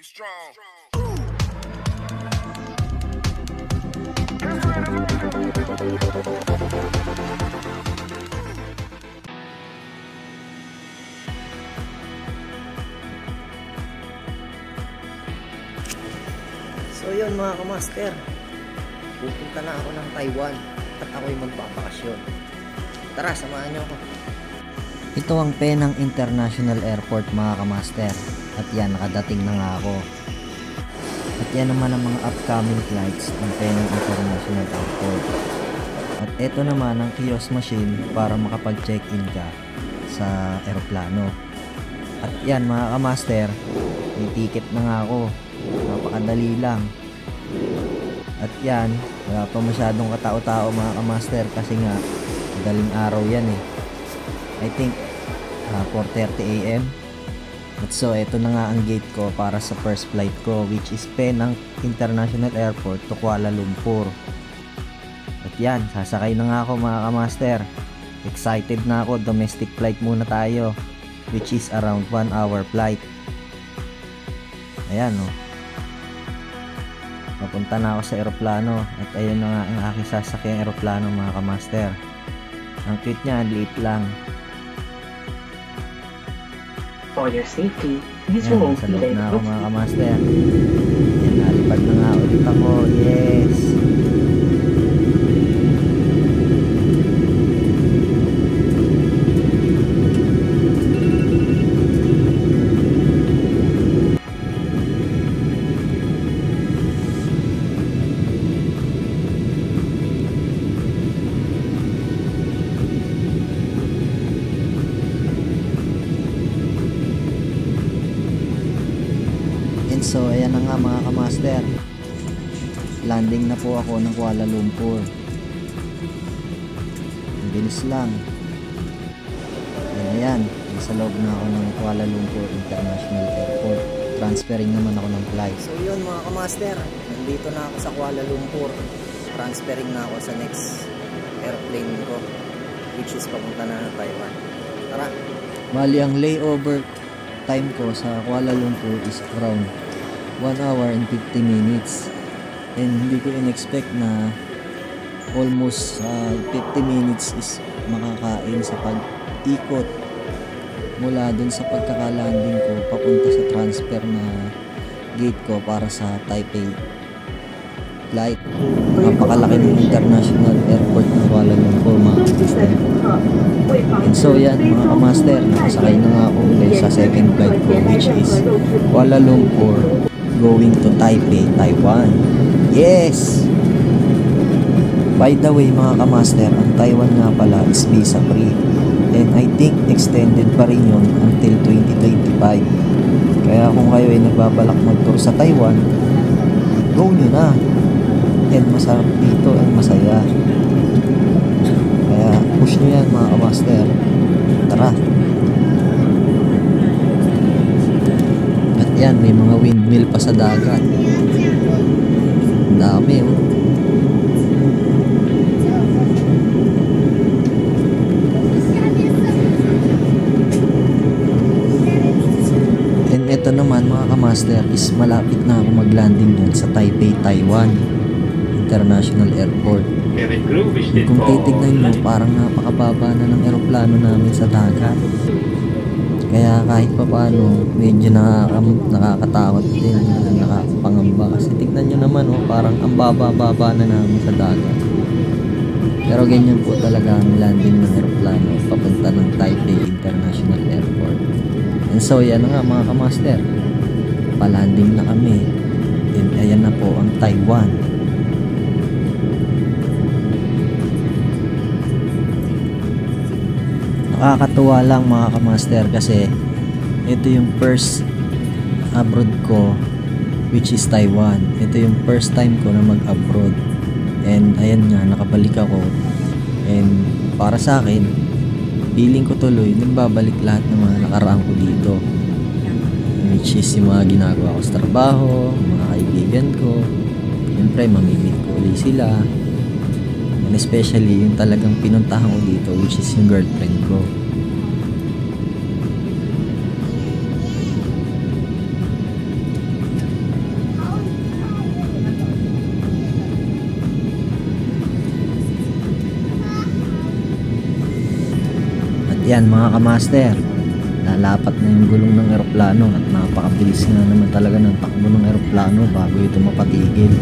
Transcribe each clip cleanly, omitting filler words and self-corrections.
Be strong. So yun mga kamaster, pupunta na ako ng Taiwan at ako'y magpapakasyon. Tara, samahan niyo ako. Ito ang Penang International Airport mga kamaster. At yan, nakadating na nga ako. At yan naman ang mga upcoming flights ng Penang International Airport. At ito naman ang kiosk machine para makapag-check-in ka sa aeroplano. At yan mga kamaster, may ticket na nga ako. Napakadali lang. At yan, wala pa masyadong katao-tao mga kamaster kasi nga madaling araw yan eh. I think 4:30 AM. At so eto na nga ang gate ko para sa first flight ko, which is Penang International Airport to Kuala Lumpur. At yan, sasakay na nga ako mga kamaster. Excited na ako, domestic flight muna tayo, which is around 1 hour flight. Ayan o. Papunta na ako sa aeroplano at ayun na nga ang aking sasakyang aeroplano mga kamaster. Ang cute niya, liit lang. For your safety, please Yan, remove sa the loob na ako aircraft mga kamaster. Yan, nalipad na nga ulit ako. Yes! So ayan na nga mga kamaster, landing na po ako ng Kuala Lumpur. Ang bilis lang. Ayan, nasa loob na ako ng Kuala Lumpur International Airport. Transferring naman ako ng flight. So yun mga kamaster, nandito na ako sa Kuala Lumpur. Transferring na ako sa next airplane ko, which is papunta na ng Taiwan. Tara! Bali ang layover time ko sa Kuala Lumpur is around 1 hour and 50 minutes, and hindi ko in-expect na almost 50 minutes is makakain sa pag-ikot mula dun sa pagkakalanding ko papunta sa transfer na gate ko para sa Taipei flight. Napakalaki ng international airport ng Kuala Lumpur mga kamaster. And so yan mga kamaster, nakasakay na nga ako ulit sa second flight ko, which is Kuala Lumpur going to Taipei, Taiwan. Yes! By the way mga kamaster, ang Taiwan nga pala is visa free, and I think extended pa rin yun until 2025. Kaya kung kayo ay nagbabalak mag-tour sa Taiwan, go nyo na. And masarap dito and masaya. Kaya push nyo yan mga kamaster. Tara! Yan, may mga windmill pa sa dagat. Ang dami oh. And ito naman mga kamaster is malapit na ako mag-landing yan sa Taipei, Taiwan International Airport. Kung titignan nyo, parang napakababa na ng aeroplano namin sa dagat. Kaya kahit pa paano, medyo nakakatakot din, nakakapangamba. Kasi tignan nyo naman, oh, parang ang baba-baba na namin sa dagat. Pero ganyan po talaga ang landing ng aeroplano papunta ng Taipei International Airport. And so, yan na nga mga kamaster. Palanding na kami. And ayan na po ang Taiwan. Nakakatuwa lang mga kamaster kasi ito yung first abroad ko, which is Taiwan. Ito yung first time ko na mag-abroad, and ayan nga, nakabalik ako. And para sa akin, feeling ko tuloy nagbabalik lahat ng mga nakaraang ko dito, which is yung mga ginagawa ko sa trabaho, mga kaibigan ko. Siyempre mamimit ko ulit sila, and especially yung talagang pinuntahan ko dito, which is yung girlfriend ko. yan mga kamaster, lalapat na yung gulong ng eroplano at napakabilis nga naman talaga ng takbo ng eroplano bago ito mapatigil.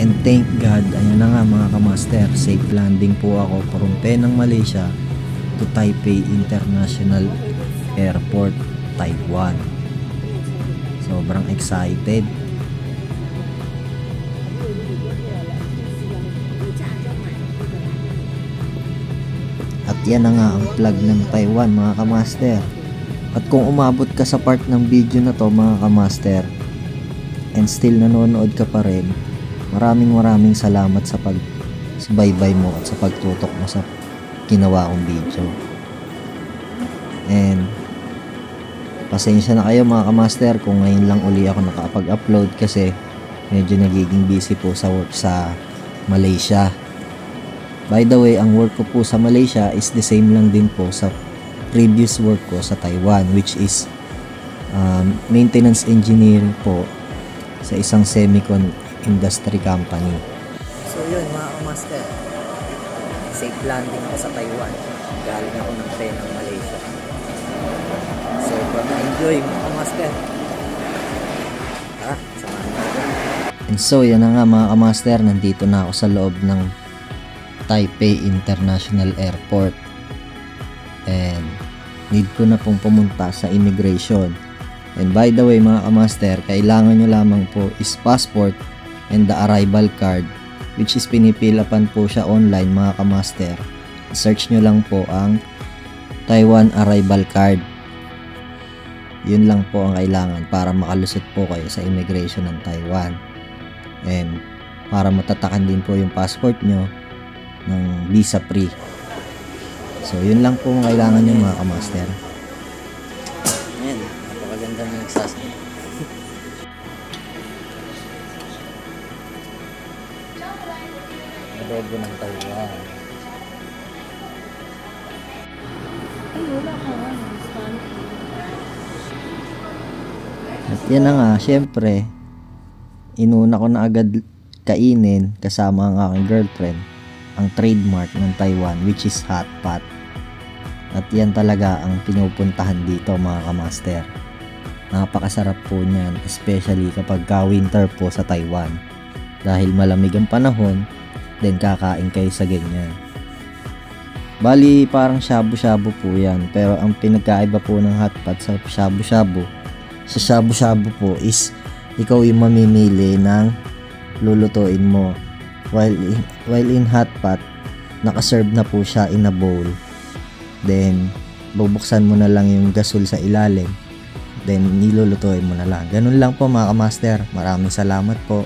And thank God, ayun na nga mga kamaster, safe landing po ako from Penang, Malaysia to Taipei International Airport, Taiwan. Sobrang excited. At yan na nga ang flag ng Taiwan mga kamaster. At kung umabot ka sa part ng video na to mga kamaster and still nanonood ka pa rin, maraming salamat sa pagsubaybay mo at sa pagtutok mo sa ginawa kong video. And pasensya na kayo mga kamaster kung ngayon lang uli ako nakapag-upload kasi medyo nagiging busy po sa work sa Malaysia. By the way, ang work ko po sa Malaysia is the same lang din po sa previous work ko sa Taiwan, which is maintenance engineer po sa isang semicon industry company. So yun mga kamaster, safe landing ako sa Taiwan. Galing ako ng Penang, Malaysia. So na-enjoy mga kamaster. Tara, samahan natin. And so yan na nga mga kamaster, nandito na ako sa loob ng Taipei International Airport. And need ko na pong pumunta sa immigration. And by the way mga kamaster, kailangan nyo lamang po is passport and the arrival card, which is pinipilapan po siya online mga kamaster. Search nyo lang po ang Taiwan arrival card. Yun lang po ang kailangan para makalusot po kayo sa immigration ng Taiwan. And para matatakan din po yung passport nyo ng visa free. So yun lang po ang kailangan nyo mga kamaster. Ayan, napakaganda ng nagsasama. Logo ng Taiwan. At yan na nga, syempre inuna ko na agad kainin kasama ang aking girlfriend ang trademark ng Taiwan, which is hot pot. At yan talaga ang pinupuntahan dito mga kamaster. Napakasarap po niyan, especially kapag winter po sa Taiwan. Dahil malamig ang panahon, then kakain kayo sa ganyan. Bali parang shabu-shabu po yan, pero ang pinagkaiba po ng hotpot sa shabu-shabu po is ikaw yung mamimili ng lulutuin mo, while in hotpot nakaserve na po siya in a bowl. Then bubuksan mo na lang yung gasol sa ilalim, then nilulutuin mo na lang. Ganun lang po mga kamaster. Maraming salamat po.